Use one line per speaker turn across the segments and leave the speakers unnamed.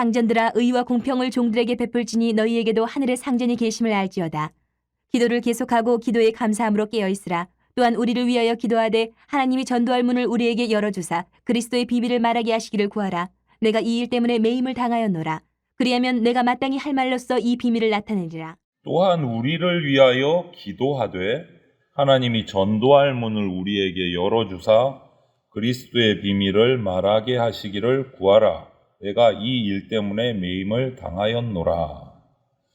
상전들아, 의와 공평을 종들에게 베풀지니 너희에게도 하늘의 상전이 계심을 알지어다. 기도를 계속하고 기도에 감사함으로 깨어있으라. 또한 우리를 위하여 기도하되 하나님이 전도할 문을 우리에게 열어주사 그리스도의 비밀을 말하게 하시기를 구하라. 내가 이 일 때문에 매임을 당하였노라. 그리하면 내가 마땅히 할 말로써 이 비밀을 나타내리라.
또한 우리를 위하여 기도하되 하나님이 전도할 문을 우리에게 열어주사 그리스도의 비밀을 말하게 하시기를 구하라. 내가 이 일 때문에 매임을 당하였노라.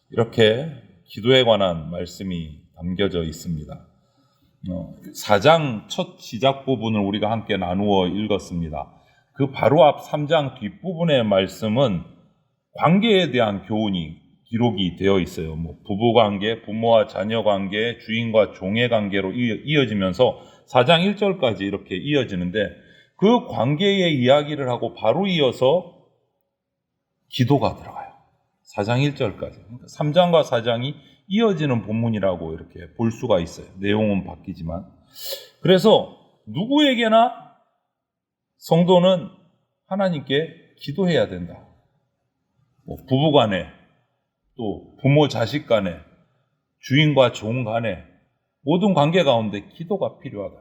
이렇게 기도에 관한 말씀이 담겨져 있습니다. 4장 첫 시작 부분을 우리가 함께 나누어 읽었습니다. 그 바로 앞 3장 뒷부분의 말씀은 관계에 대한 교훈이 기록이 되어 있어요. 부부관계, 부모와 자녀관계, 주인과 종의 관계로 이어지면서 4장 1절까지 이렇게 이어지는데 그 관계의 이야기를 하고 바로 이어서 기도가 들어가요. 4장 1절까지. 그러니까 3장과 4장이 이어지는 본문이라고 이렇게 볼 수가 있어요. 내용은 바뀌지만. 그래서 누구에게나 성도는 하나님께 기도해야 된다. 부부 간에, 또 부모 자식 간에, 주인과 종 간에 모든 관계 가운데 기도가 필요하다.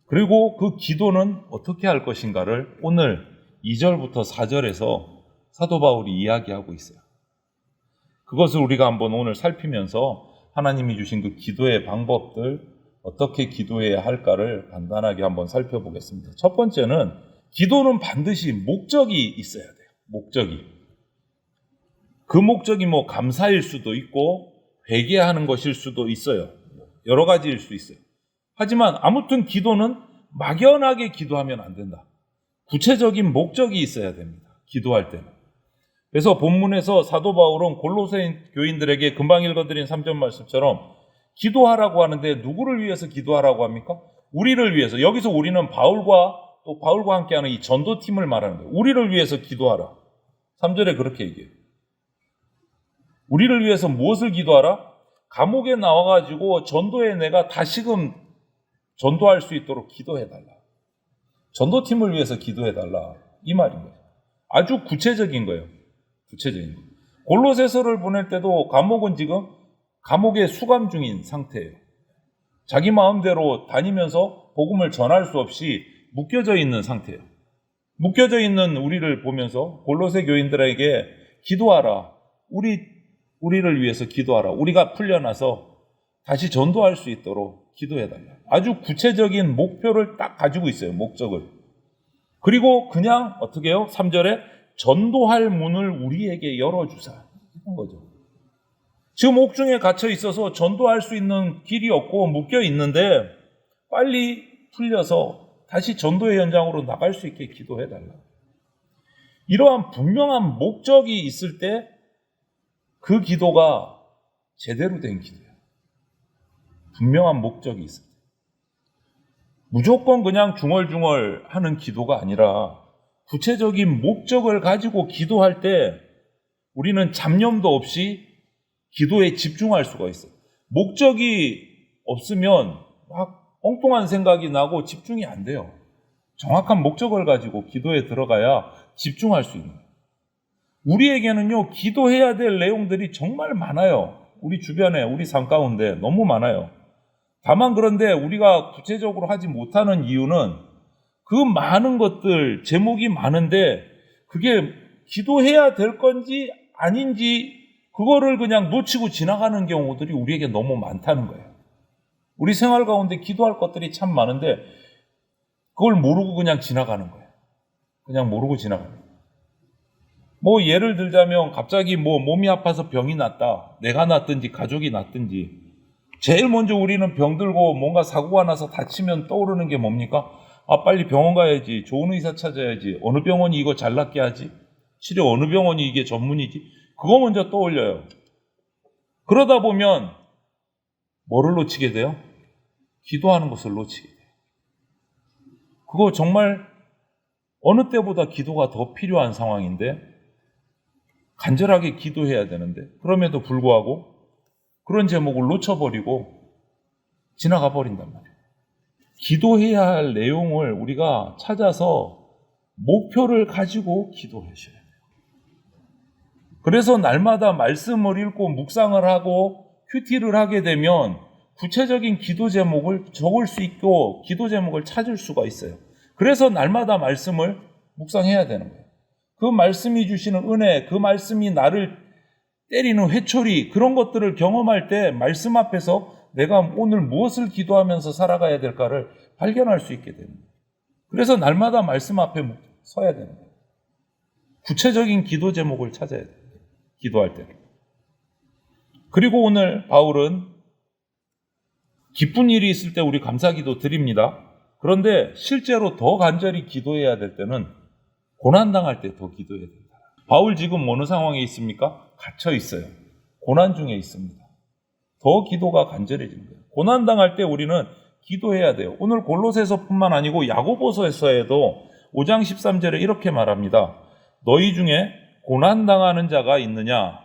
그리고 그 기도는 어떻게 할 것인가를 오늘 2절부터 4절에서 사도 바울이 이야기하고 있어요. 그것을 우리가 한번 오늘 살피면서 하나님이 주신 그 기도의 방법들, 어떻게 기도해야 할까를 간단하게 한번 살펴보겠습니다. 첫 번째는 기도는 반드시 목적이 있어야 돼요. 목적이. 그 목적이 감사일 수도 있고 회개하는 것일 수도 있어요. 여러 가지일 수 있어요. 하지만 아무튼 기도는 막연하게 기도하면 안 된다. 구체적인 목적이 있어야 됩니다. 기도할 때는. 그래서 본문에서 사도 바울은 골로새 교인들에게 금방 읽어드린 3절 말씀처럼 기도하라고 하는데 누구를 위해서 기도하라고 합니까? 우리를 위해서. 여기서 우리는 바울과 또 바울과 함께하는 이 전도팀을 말하는 거예요. 우리를 위해서 기도하라. 3절에 그렇게 얘기해요. 우리를 위해서 무엇을 기도하라? 감옥에 나와가지고 전도에 내가 다시금 전도할 수 있도록 기도해달라. 전도팀을 위해서 기도해달라. 이 말인 거예요. 아주 구체적인 거예요. 구체적인 거예요. 골로새서를 보낼 때도 감옥은 지금 감옥에 수감 중인 상태예요. 자기 마음대로 다니면서 복음을 전할 수 없이 묶여져 있는 상태예요. 묶여져 있는 우리를 보면서 골로새 교인들에게 기도하라. 우리를 위해서 기도하라. 우리가 풀려나서 다시 전도할 수 있도록 기도해달라. 아주 구체적인 목표를 딱 가지고 있어요. 목적을. 그리고 그냥 어떻게 해요? 3절에 전도할 문을 우리에게 열어주사. 이런 거죠. 지금 옥중에 갇혀 있어서 전도할 수 있는 길이 없고 묶여 있는데 빨리 풀려서 다시 전도의 현장으로 나갈 수 있게 기도해달라. 이러한 분명한 목적이 있을 때 그 기도가 제대로 된 기도예요. 분명한 목적이 있을 때. 무조건 그냥 중얼중얼 하는 기도가 아니라 구체적인 목적을 가지고 기도할 때 우리는 잡념도 없이 기도에 집중할 수가 있어요. 목적이 없으면 막 엉뚱한 생각이 나고 집중이 안 돼요. 정확한 목적을 가지고 기도에 들어가야 집중할 수 있는 거예요. 우리에게는요, 기도해야 될 내용들이 정말 많아요. 우리 주변에, 우리 삶 가운데 너무 많아요. 다만 그런데 우리가 구체적으로 하지 못하는 이유는 그 많은 것들, 제목이 많은데 그게 기도해야 될 건지 아닌지 그거를 그냥 놓치고 지나가는 경우들이 우리에게 너무 많다는 거예요. 우리 생활 가운데 기도할 것들이 참 많은데 그걸 모르고 그냥 지나가는 거예요. 그냥 모르고 지나가는 거예요. 예를 들자면 갑자기 몸이 아파서 병이 났다. 내가 났든지 가족이 났든지 제일 먼저 우리는 병들고 뭔가 사고가 나서 다치면 떠오르는 게 뭡니까? 빨리 병원 가야지. 좋은 의사 찾아야지. 어느 병원이 이거 잘 낫게 하지? 치료 어느 병원이 이게 전문이지? 그거 먼저 떠올려요. 그러다 보면 뭐를 놓치게 돼요? 기도하는 것을 놓치게 돼요. 그거 정말 어느 때보다 기도가 더 필요한 상황인데 간절하게 기도해야 되는데 그럼에도 불구하고 그런 제목을 놓쳐버리고 지나가 버린단 말이에요. 기도해야 할 내용을 우리가 찾아서 목표를 가지고 기도하셔야 돼요. 그래서 날마다 말씀을 읽고 묵상을 하고 큐티를 하게 되면 구체적인 기도 제목을 적을 수 있고 기도 제목을 찾을 수가 있어요. 그래서 날마다 말씀을 묵상해야 되는 거예요. 그 말씀이 주시는 은혜, 그 말씀이 나를 때리는 회초리, 그런 것들을 경험할 때 말씀 앞에서 내가 오늘 무엇을 기도하면서 살아가야 될까를 발견할 수 있게 됩니다. 그래서 날마다 말씀 앞에 서야 되는 거예요. 구체적인 기도 제목을 찾아야 돼요. 기도할 때. 그리고 오늘 바울은 기쁜 일이 있을 때 우리 감사기도 드립니다. 그런데 실제로 더 간절히 기도해야 될 때는 고난당할 때 더 기도해야 된다. 바울 지금 어느 상황에 있습니까? 갇혀 있어요. 고난 중에 있습니다. 더 기도가 간절해진 거예요. 고난당할 때 우리는 기도해야 돼요. 오늘 골로새서뿐만 아니고 야고보서에서도 5장 13절에 이렇게 말합니다. 너희 중에 고난당하는 자가 있느냐?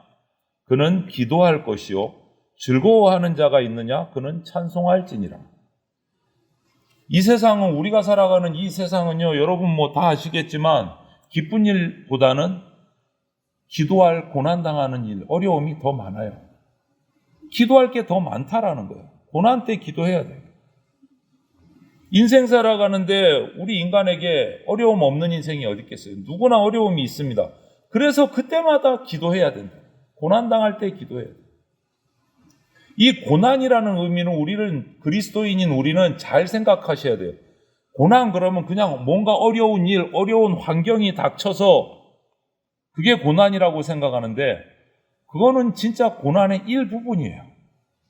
그는 기도할 것이요. 즐거워하는 자가 있느냐? 그는 찬송할지니라. 이 세상은, 우리가 살아가는 이 세상은요, 여러분 뭐 다 아시겠지만 기쁜 일보다는 기도할 고난당하는 일, 어려움이 더 많아요. 기도할 게 더 많다라는 거예요. 고난 때 기도해야 돼요. 인생 살아가는데 우리 인간에게 어려움 없는 인생이 어디 있겠어요? 누구나 어려움이 있습니다. 그래서 그때마다 기도해야 된다. 고난당할 때 기도해야 돼요. 이 고난이라는 의미는 우리는, 그리스도인인 우리는 잘 생각하셔야 돼요. 고난 그러면 그냥 뭔가 어려운 일, 어려운 환경이 닥쳐서 그게 고난이라고 생각하는데 그거는 진짜 고난의 일부분이에요.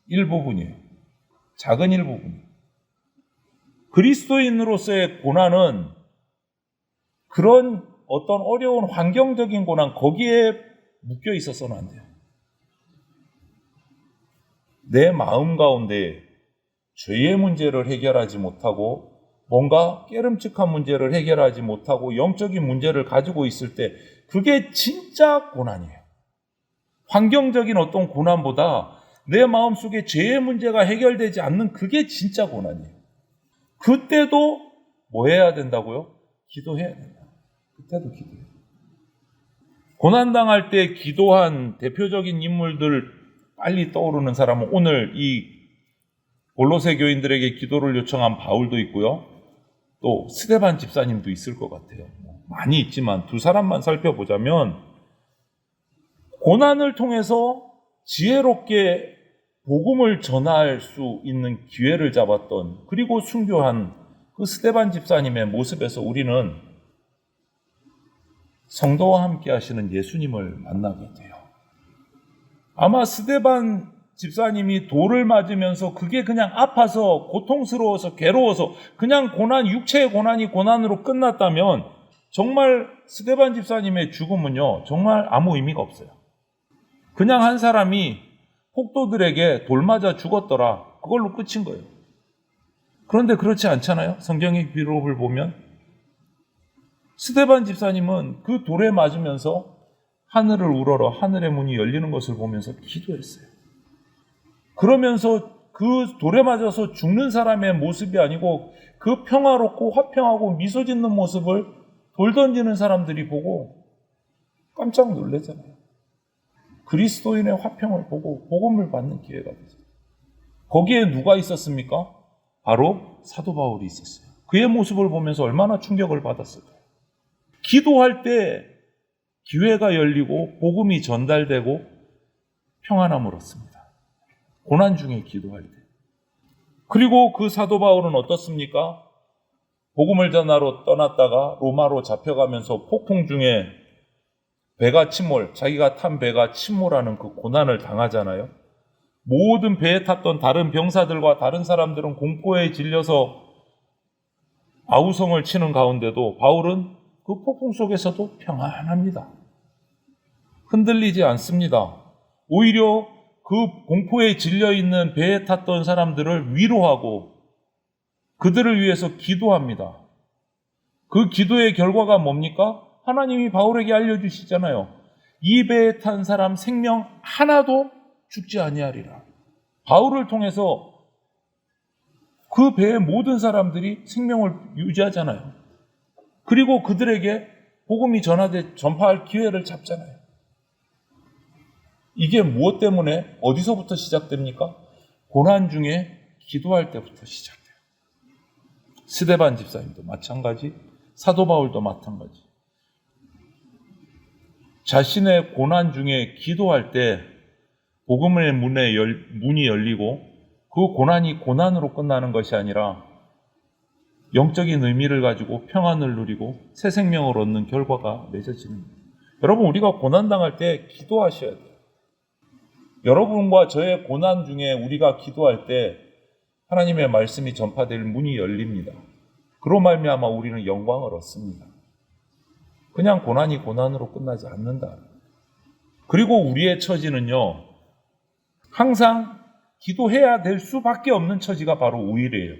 일부분이에요. 작은 일부분이에요. 그리스도인으로서의 고난은 그런 어떤 어려운 환경적인 고난, 거기에 묶여 있어서는 안 돼요. 내 마음 가운데 죄의 문제를 해결하지 못하고 뭔가 깨름직한 문제를 해결하지 못하고 영적인 문제를 가지고 있을 때 그게 진짜 고난이에요. 환경적인 어떤 고난보다 내 마음속에 죄의 문제가 해결되지 않는 그게 진짜 고난이에요. 그때도 뭐 해야 된다고요? 기도해야 된다. 그때도 기도해요. 고난당할 때 기도한 대표적인 인물들 빨리 떠오르는 사람은 오늘 이 골로새 교인들에게 기도를 요청한 바울도 있고요. 또 스데반 집사님도 있을 것 같아요. 많이 있지만 두 사람만 살펴보자면 고난을 통해서 지혜롭게 복음을 전할 수 있는 기회를 잡았던, 그리고 순교한 그 스데반 집사님의 모습에서 우리는 성도와 함께 하시는 예수님을 만나게 돼요. 아마 스데반 집사님이 돌을 맞으면서 그게 그냥 아파서 고통스러워서 괴로워서 그냥 고난, 육체의 고난이 고난으로 끝났다면 정말 스데반 집사님의 죽음은요, 정말 아무 의미가 없어요. 그냥 한 사람이 폭도들에게 돌 맞아 죽었더라, 그걸로 끝인 거예요. 그런데 그렇지 않잖아요. 성경의 기록을 보면 스데반 집사님은 그 돌에 맞으면서 하늘을 우러러 하늘의 문이 열리는 것을 보면서 기도했어요. 그러면서 그 돌에 맞아서 죽는 사람의 모습이 아니고 그 평화롭고 화평하고 미소 짓는 모습을 돌 던지는 사람들이 보고 깜짝 놀라잖아요. 그리스도인의 화평을 보고 복음을 받는 기회가 되죠. 거기에 누가 있었습니까? 바로 사도 바울이 있었어요. 그의 모습을 보면서 얼마나 충격을 받았을까요? 기도할 때 기회가 열리고 복음이 전달되고 평안함을 얻습니다. 고난 중에 기도할 때. 그리고 그 사도 바울은 어떻습니까? 복음을 전하러 떠났다가 로마로 잡혀가면서 폭풍 중에 배가 침몰, 자기가 탄 배가 침몰하는 그 고난을 당하잖아요. 모든 배에 탔던 다른 병사들과 다른 사람들은 공포에 질려서 아우성을 치는 가운데도 바울은 그 폭풍 속에서도 평안합니다. 흔들리지 않습니다. 오히려 그 공포에 질려있는 배에 탔던 사람들을 위로하고 그들을 위해서 기도합니다. 그 기도의 결과가 뭡니까? 하나님이 바울에게 알려주시잖아요. 이 배에 탄 사람 생명 하나도 죽지 아니하리라. 바울을 통해서 그 배의 모든 사람들이 생명을 유지하잖아요. 그리고 그들에게 복음이 전파할 기회를 잡잖아요. 이게 무엇 때문에 어디서부터 시작됩니까? 고난 중에 기도할 때부터 시작돼요. 스데반 집사님도 마찬가지, 사도 바울도 마찬가지. 자신의 고난 중에 기도할 때 복음의 문이 열리고 그 고난이 고난으로 끝나는 것이 아니라 영적인 의미를 가지고 평안을 누리고 새 생명을 얻는 결과가 맺어지는 거예요. 여러분, 우리가 고난당할 때 기도하셔야 돼요. 여러분과 저의 고난 중에 우리가 기도할 때 하나님의 말씀이 전파될 문이 열립니다. 그로 말미암아 우리는 영광을 얻습니다. 그냥 고난이 고난으로 끝나지 않는다. 그리고 우리의 처지는요, 항상 기도해야 될 수밖에 없는 처지가 바로 우일이에요.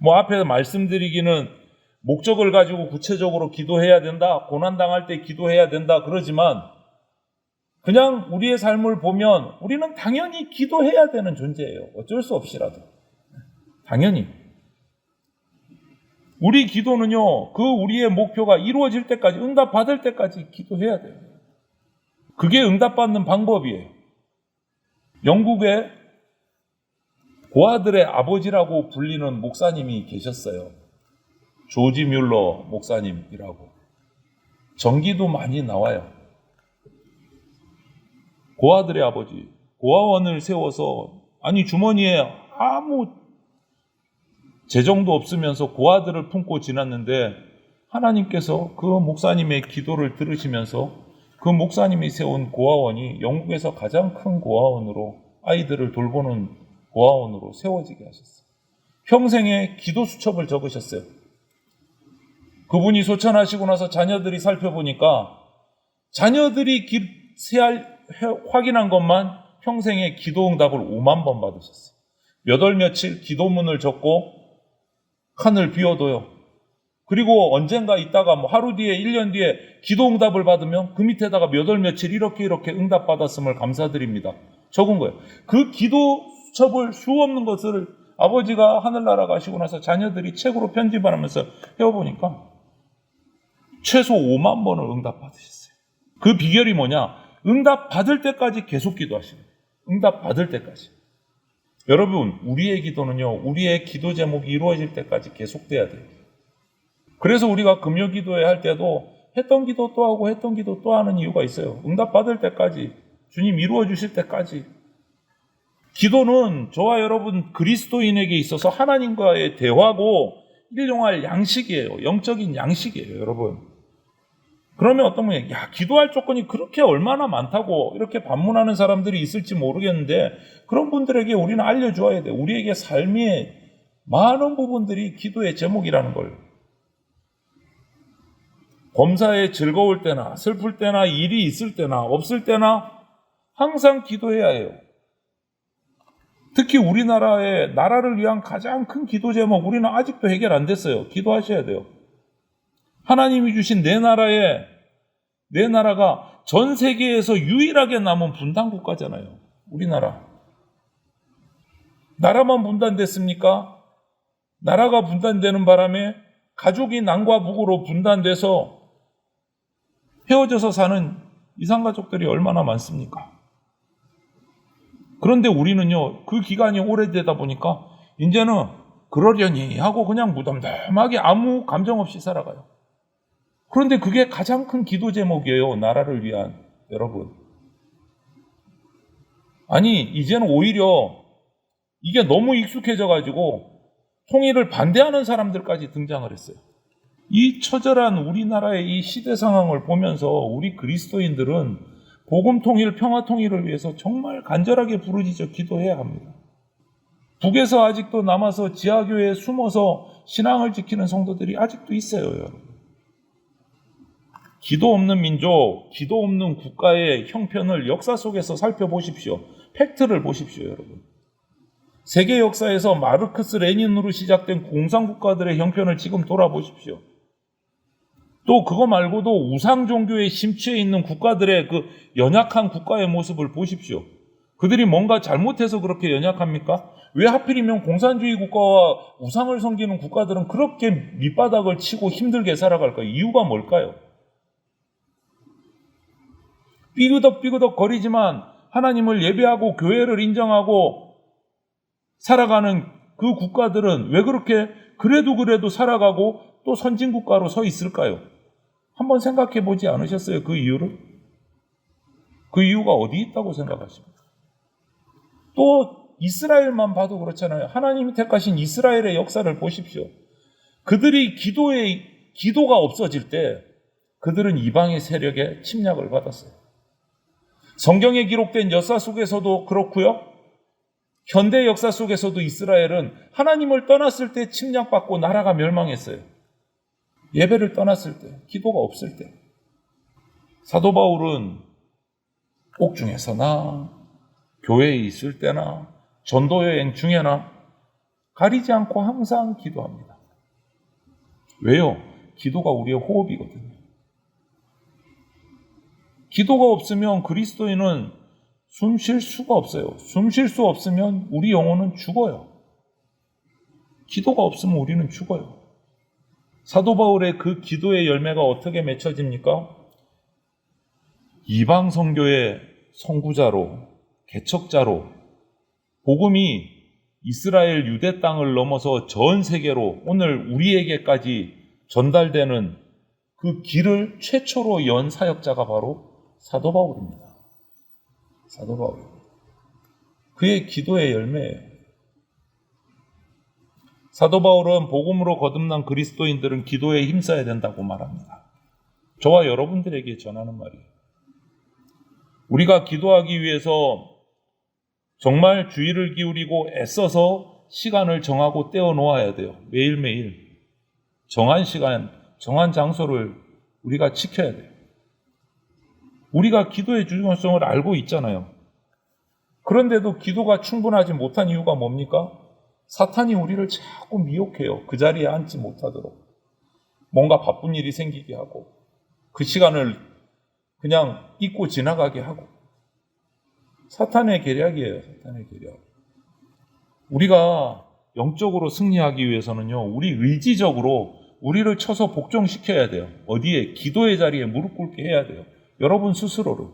앞에 말씀드리기는 목적을 가지고 구체적으로 기도해야 된다, 고난당할 때 기도해야 된다 그러지만 그냥 우리의 삶을 보면 우리는 당연히 기도해야 되는 존재예요. 어쩔 수 없이라도. 당연히. 우리 기도는요, 그 우리의 목표가 이루어질 때까지, 응답받을 때까지 기도해야 돼요. 그게 응답받는 방법이에요. 영국에 고아들의 아버지라고 불리는 목사님이 계셨어요. 조지 뮬러 목사님이라고. 전기도 많이 나와요. 고아들의 아버지, 고아원을 세워서 주머니에 아무 재정도 없으면서 고아들을 품고 지났는데 하나님께서 그 목사님의 기도를 들으시면서 그 목사님이 세운 고아원이 영국에서 가장 큰 고아원으로, 아이들을 돌보는 고아원으로 세워지게 하셨어요. 평생에 기도 수첩을 적으셨어요. 그분이 소천하시고 나서 자녀들이 살펴보니까 자녀들이 확인한 것만 평생에 기도 응답을 5만 번 받으셨어요. 몇 월 며칠 기도문을 적고 칸을 비워둬요. 그리고 언젠가 있다가 하루 뒤에 1년 뒤에 기도 응답을 받으면 그 밑에다가 몇 월 며칠 이렇게 응답 받았음을 감사드립니다. 적은 거예요. 그 기도 수첩을 수없는 것을 아버지가 하늘나라 가시고 나서 자녀들이 책으로 편집하면서 해보니까 최소 5만 번을 응답 받으셨어요. 그 비결이 뭐냐? 응답 받을 때까지 계속 기도하시는 거예요. 응답 받을 때까지. 여러분, 우리의 기도는요, 우리의 기도 제목이 이루어질 때까지 계속돼야 돼요. 그래서 우리가 금요 기도회 할 때도 했던 기도 또 하고 했던 기도 또 하는 이유가 있어요. 응답 받을 때까지, 주님 이루어 주실 때까지. 기도는 저와 여러분 그리스도인에게 있어서 하나님과의 대화고 일용할 양식이에요. 영적인 양식이에요, 여러분. 그러면 어떤 분이 기도할 조건이 그렇게 얼마나 많다고 이렇게 반문하는 사람들이 있을지 모르겠는데 그런 분들에게 우리는 알려줘야 돼요. 우리에게 삶의 많은 부분들이 기도의 제목이라는 걸. 범사에 즐거울 때나 슬플 때나 일이 있을 때나 없을 때나 항상 기도해야 해요. 특히 우리나라의 나라를 위한 가장 큰 기도 제목, 우리는 아직도 해결 안 됐어요. 기도하셔야 돼요. 하나님이 주신 내 나라가 전 세계에서 유일하게 남은 분단 국가잖아요. 우리나라. 나라만 분단됐습니까? 나라가 분단되는 바람에 가족이 남과 북으로 분단돼서 헤어져서 사는 이산가족들이 얼마나 많습니까? 그런데 우리는요, 그 기간이 오래되다 보니까 이제는 그러려니 하고 그냥 무덤덤하게 아무 감정 없이 살아가요. 그런데 그게 가장 큰 기도 제목이에요. 나라를 위한. 여러분. 이제는 오히려 이게 너무 익숙해져가지고 통일을 반대하는 사람들까지 등장을 했어요. 이 처절한 우리나라의 이 시대 상황을 보면서 우리 그리스도인들은 복음 통일, 평화 통일을 위해서 정말 간절하게 부르짖어 기도해야 합니다. 북에서 아직도 남아서 지하교회에 숨어서 신앙을 지키는 성도들이 아직도 있어요, 여러분. 기도 없는 민족, 기도 없는 국가의 형편을 역사 속에서 살펴보십시오. 팩트를 보십시오, 여러분. 세계 역사에서 마르크스 레닌으로 시작된 공산국가들의 형편을 지금 돌아보십시오. 또 그거 말고도 우상 종교에 심취해 있는 국가들의 그 연약한 국가의 모습을 보십시오. 그들이 뭔가 잘못해서 그렇게 연약합니까? 왜 하필이면 공산주의 국가와 우상을 섬기는 국가들은 그렇게 밑바닥을 치고 힘들게 살아갈까요? 이유가 뭘까요? 삐그덕 거리지만 하나님을 예배하고 교회를 인정하고 살아가는 그 국가들은 왜 그렇게 그래도 살아가고 또 선진국가로 서 있을까요? 한번 생각해 보지 않으셨어요? 그 이유를? 그 이유가 어디 있다고 생각하십니까? 또 이스라엘만 봐도 그렇잖아요. 하나님이 택하신 이스라엘의 역사를 보십시오. 그들이 기도가 없어질 때 그들은 이방의 세력에 침략을 받았어요. 성경에 기록된 역사 속에서도 그렇고요. 현대 역사 속에서도 이스라엘은 하나님을 떠났을 때 침략받고 나라가 멸망했어요. 예배를 떠났을 때, 기도가 없을 때. 사도 바울은 옥중에서나 교회에 있을 때나 전도여행 중에나 가리지 않고 항상 기도합니다. 왜요? 기도가 우리의 호흡이거든요. 기도가 없으면 그리스도인은 숨 쉴 수가 없어요. 숨 쉴 수 없으면 우리 영혼은 죽어요. 기도가 없으면 우리는 죽어요. 사도 바울의 그 기도의 열매가 어떻게 맺혀집니까? 이방 선교의 선구자로, 개척자로 복음이 이스라엘 유대 땅을 넘어서 전 세계로 오늘 우리에게까지 전달되는 그 길을 최초로 연 사역자가 바로 사도 바울입니다. 사도 바울. 그의 기도의 열매예요. 사도 바울은 복음으로 거듭난 그리스도인들은 기도에 힘써야 된다고 말합니다. 저와 여러분들에게 전하는 말이에요. 우리가 기도하기 위해서 정말 주의를 기울이고 애써서 시간을 정하고 떼어 놓아야 돼요. 매일매일 정한 시간, 정한 장소를 우리가 지켜야 돼요. 우리가 기도의 중요성을 알고 있잖아요. 그런데도 기도가 충분하지 못한 이유가 뭡니까? 사탄이 우리를 자꾸 미혹해요. 그 자리에 앉지 못하도록. 뭔가 바쁜 일이 생기게 하고 그 시간을 그냥 잊고 지나가게 하고. 사탄의 계략이에요. 사탄의 계략. 우리가 영적으로 승리하기 위해서는요, 우리 의지적으로 우리를 쳐서 복종시켜야 돼요. 어디에? 기도의 자리에 무릎 꿇게 해야 돼요. 여러분 스스로를.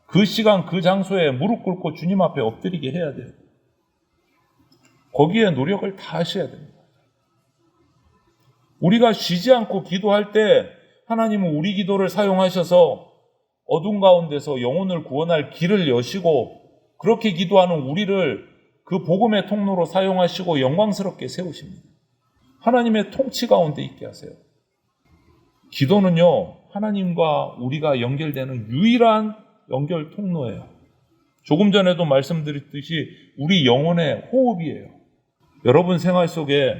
그 시간, 그 장소에 무릎 꿇고 주님 앞에 엎드리게 해야 돼요. 거기에 노력을 다 하셔야 됩니다. 우리가 쉬지 않고 기도할 때 하나님은 우리 기도를 사용하셔서 어둠 가운데서 영혼을 구원할 길을 여시고 그렇게 기도하는 우리를 그 복음의 통로로 사용하시고 영광스럽게 세우십니다. 하나님의 통치 가운데 있게 하세요. 기도는요, 하나님과 우리가 연결되는 유일한 연결 통로예요. 조금 전에도 말씀드렸듯이 우리 영혼의 호흡이에요. 여러분 생활 속에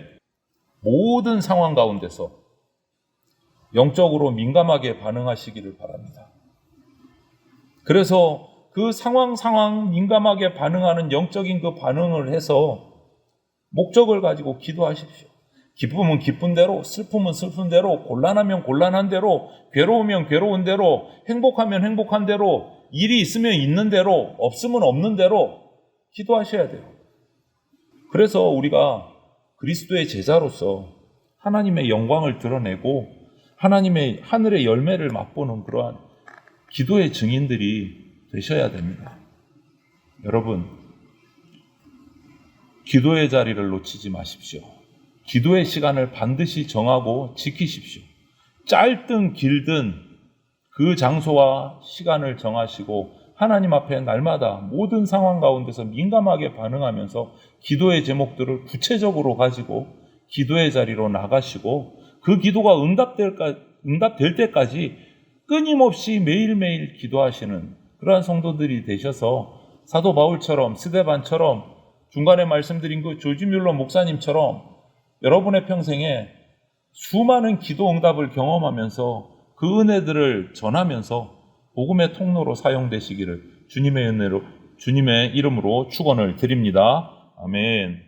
모든 상황 가운데서 영적으로 민감하게 반응하시기를 바랍니다. 그래서 그 상황 민감하게 반응하는 영적인 그 반응을 해서 목적을 가지고 기도하십시오. 기쁨은 기쁜 대로, 슬픔은 슬픈 대로, 곤란하면 곤란한 대로, 괴로우면 괴로운 대로, 행복하면 행복한 대로, 일이 있으면 있는 대로, 없으면 없는 대로 기도하셔야 돼요. 그래서 우리가 그리스도의 제자로서 하나님의 영광을 드러내고 하나님의 하늘의 열매를 맛보는 그러한 기도의 증인들이 되셔야 됩니다. 여러분, 기도의 자리를 놓치지 마십시오. 기도의 시간을 반드시 정하고 지키십시오. 짧든 길든 그 장소와 시간을 정하시고 하나님 앞에 날마다 모든 상황 가운데서 민감하게 반응하면서 기도의 제목들을 구체적으로 가지고 기도의 자리로 나가시고 그 기도가 응답될 때까지 끊임없이 매일매일 기도하시는 그러한 성도들이 되셔서 사도 바울처럼 스데반처럼 중간에 말씀드린 그 조지 뮬러 목사님처럼 여러분의 평생에 수많은 기도 응답을 경험하면서 그 은혜들을 전하면서 복음의 통로로 사용되시기를 주님의 은혜로 주님의 이름으로 축원을 드립니다. 아멘.